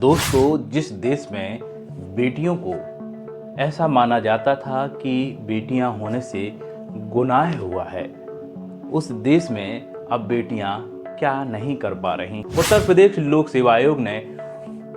दोस्तों, जिस देश में बेटियों को ऐसा माना जाता था कि बेटियां होने से गुनाह हुआ है, उस देश में अब बेटियां क्या नहीं कर पा रही। उत्तर प्रदेश लोक सेवा आयोग ने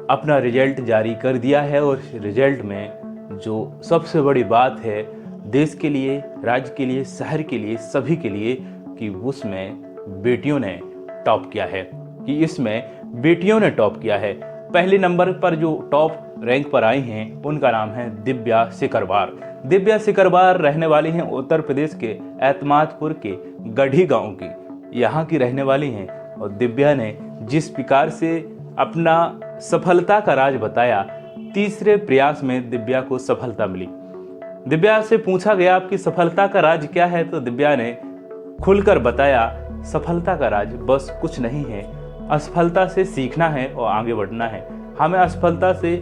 अपना रिजल्ट जारी कर दिया है और इस रिजल्ट में जो सबसे बड़ी बात है देश के लिए, राज्य के लिए, शहर के लिए, सभी के लिए, कि उसमें बेटियों ने टॉप किया है, कि इसमें बेटियों ने टॉप किया है। पहले नंबर पर जो टॉप रैंक पर आई हैं उनका नाम है दिव्या सिकरवार। दिव्या सिकरवार रहने वाली हैं उत्तर प्रदेश के एतमादपुर के गढ़ी गांव की, यहाँ की रहने वाली हैं। और दिव्या ने जिस प्रकार से अपना सफलता का राज बताया, तीसरे प्रयास में दिव्या को सफलता मिली। दिव्या से पूछा गया आपकी सफलता का राज क्या है, तो दिव्या ने खुलकर बताया, सफलता का राज बस कुछ नहीं है, असफलता से सीखना है और आगे बढ़ना है। हमें असफलता से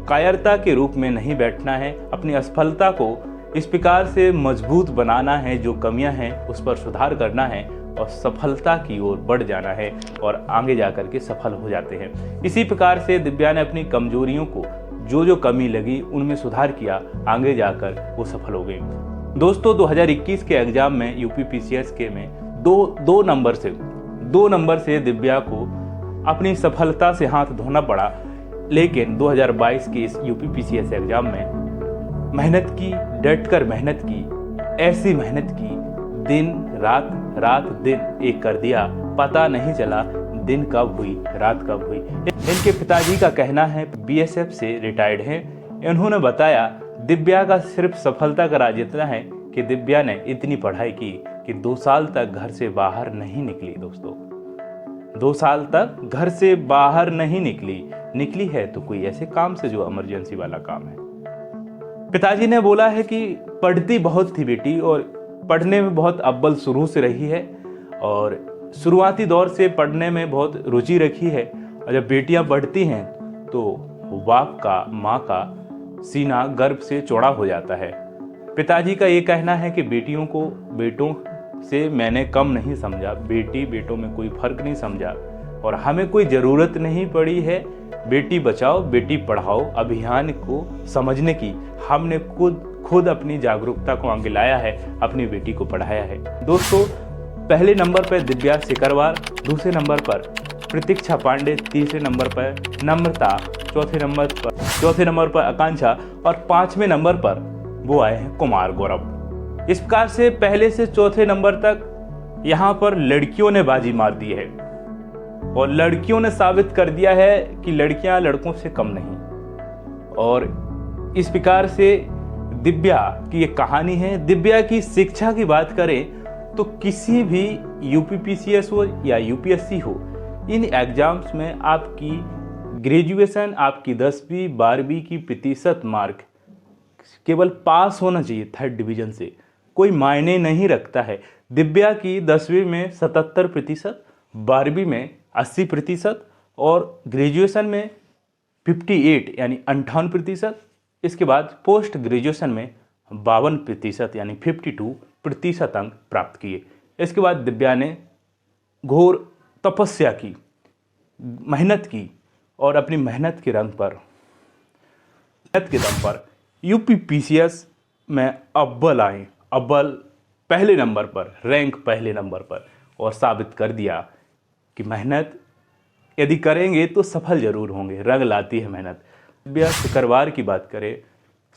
कायरता के रूप में नहीं बैठना है, अपनी असफलता को इस प्रकार से मजबूत बनाना है, जो कमियां हैं उस पर सुधार करना है और सफलता की ओर बढ़ जाना है और आगे जाकर के सफल हो जाते हैं। इसी प्रकार से दिव्या ने अपनी कमजोरियों को, जो कमी लगी उनमें सुधार किया, आगे जाकर वो सफल हो गई। दोस्तों, 2021 के एग्जाम में यूपी पीसीएस के में दो नंबर से दिव्या को अपनी सफलता से हाथ धोना पड़ा। लेकिन 2022 के इस यूपी पीसीएस एग्जाम में मेहनत की, डटकर मेहनत की, ऐसी मेहनत की, दिन रात रात दिन एक कर दिया, पता नहीं चला दिन कब हुई रात कब हुई। इनके पिताजी का कहना है बीएसएफ से रिटायर्ड हैं। इन्होंने बताया दिव्या का सिर्फ सफलता का राज इतना है कि दिव्या ने इतनी पढ़ाई की कि 2 साल तक घर से बाहर नहीं निकली। दोस्तों, 2 साल तक घर से बाहर नहीं निकली है तो कोई ऐसे काम से जो इमरजेंसी वाला काम है। पिताजी ने बोला है कि पढ़ती बहुत थी बेटी और पढ़ने में बहुत अव्वल शुरू से रही है और शुरुआती दौर से पढ़ने में बहुत रुचि रखी है। और जब बेटियां पढ़ती हैं तो बाप का, माँ का सीना गर्व से चौड़ा हो जाता है। पिताजी का ये कहना है कि बेटियों को बेटों से मैंने कम नहीं समझा, बेटी बेटों में कोई फर्क नहीं समझा और हमें कोई ज़रूरत नहीं पड़ी है बेटी बचाओ बेटी पढ़ाओ अभियान को समझने की। हमने खुद अपनी जागरूकता को आगे लाया है, अपनी बेटी को पढ़ाया है। दोस्तों, पहले नंबर पर दिव्या सिकरवार, दूसरे नंबर पर प्रतीक्षा पांडे, तीसरे नंबर पर नम्रता, चौथे नंबर पर आकांक्षा और 5वें नंबर पर वो आए हैं कुमार गौरव। इस प्रकार से पहले से चौथे नंबर तक यहाँ पर लड़कियों ने बाजी मार दी है और लड़कियों ने साबित कर दिया है कि लड़कियां लड़कों से कम नहीं। और इस प्रकार से दिव्या की एक कहानी है। दिव्या की शिक्षा की बात करें तो किसी भी यूपीपीसीएस हो या यूपीएससी हो, इन एग्जाम्स में आपकी ग्रेजुएशन, आपकी 10वीं 12वीं की प्रतिशत मार्क केवल पास होना चाहिए 3rd डिवीजन से, कोई मायने नहीं रखता है। दिव्या की 10वीं में 77%, 12वीं में 80% और ग्रेजुएशन में 58 यानी 58%। इसके बाद पोस्ट ग्रेजुएशन में 52% यानी 52% अंक प्राप्त किए। इसके बाद दिव्या ने घोर तपस्या की, मेहनत की और अपनी मेहनत के दम पर यूपी पीसीएस में अव्वल पहले नंबर पर, रैंक पहले नंबर पर, और साबित कर दिया कि मेहनत यदि करेंगे तो सफल जरूर होंगे, रंग लाती है मेहनत। दिव्या सिकरवार की बात करें,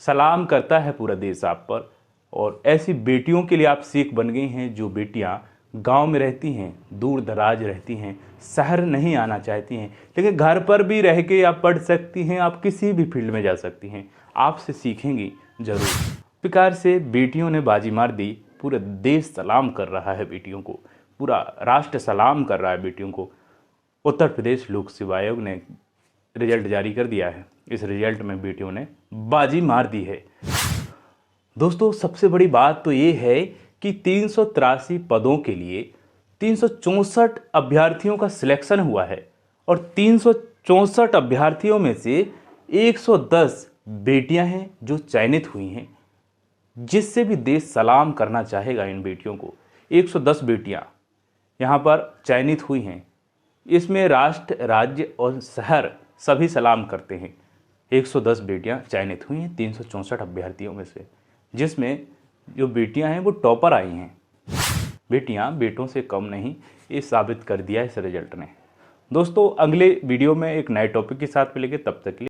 सलाम करता है पूरा देश आप पर। और ऐसी बेटियों के लिए आप सीख बन गई हैं, जो बेटियां गांव में रहती हैं, दूर दराज रहती हैं, शहर नहीं आना चाहती हैं, लेकिन घर पर भी रह के आप पढ़ सकती हैं, आप किसी भी फील्ड में जा सकती हैं, आपसे सीखेंगी जरूर। प्रकार से बेटियों ने बाजी मार दी, पूरा देश सलाम कर रहा है बेटियों को, पूरा राष्ट्र सलाम कर रहा है बेटियों को। उत्तर प्रदेश लोक सेवा आयोग ने रिजल्ट जारी कर दिया है। इस रिजल्ट में बेटियों ने बाजी मार दी है। दोस्तों, सबसे बड़ी बात तो ये है कि 383 पदों के लिए 364 अभ्यर्थियों का सिलेक्शन हुआ है और 364 अभ्यर्थियों में से 110 बेटियां हैं जो चयनित हुई हैं, जिससे भी देश सलाम करना चाहेगा इन बेटियों को। 110 बेटियां यहाँ पर चयनित हुई हैं। इसमें राष्ट्र, राज्य और शहर सभी सलाम करते हैं। 110 बेटियां चयनित हुई हैं 364 अभ्यर्थियों में से, जिसमें जो बेटियां हैं वो टॉपर आई हैं। बेटियां बेटों से कम नहीं, ये साबित कर दिया इस रिजल्ट ने। दोस्तों, अगले वीडियो में एक नए टॉपिक के साथ मिलेंगे, तब तक के लिए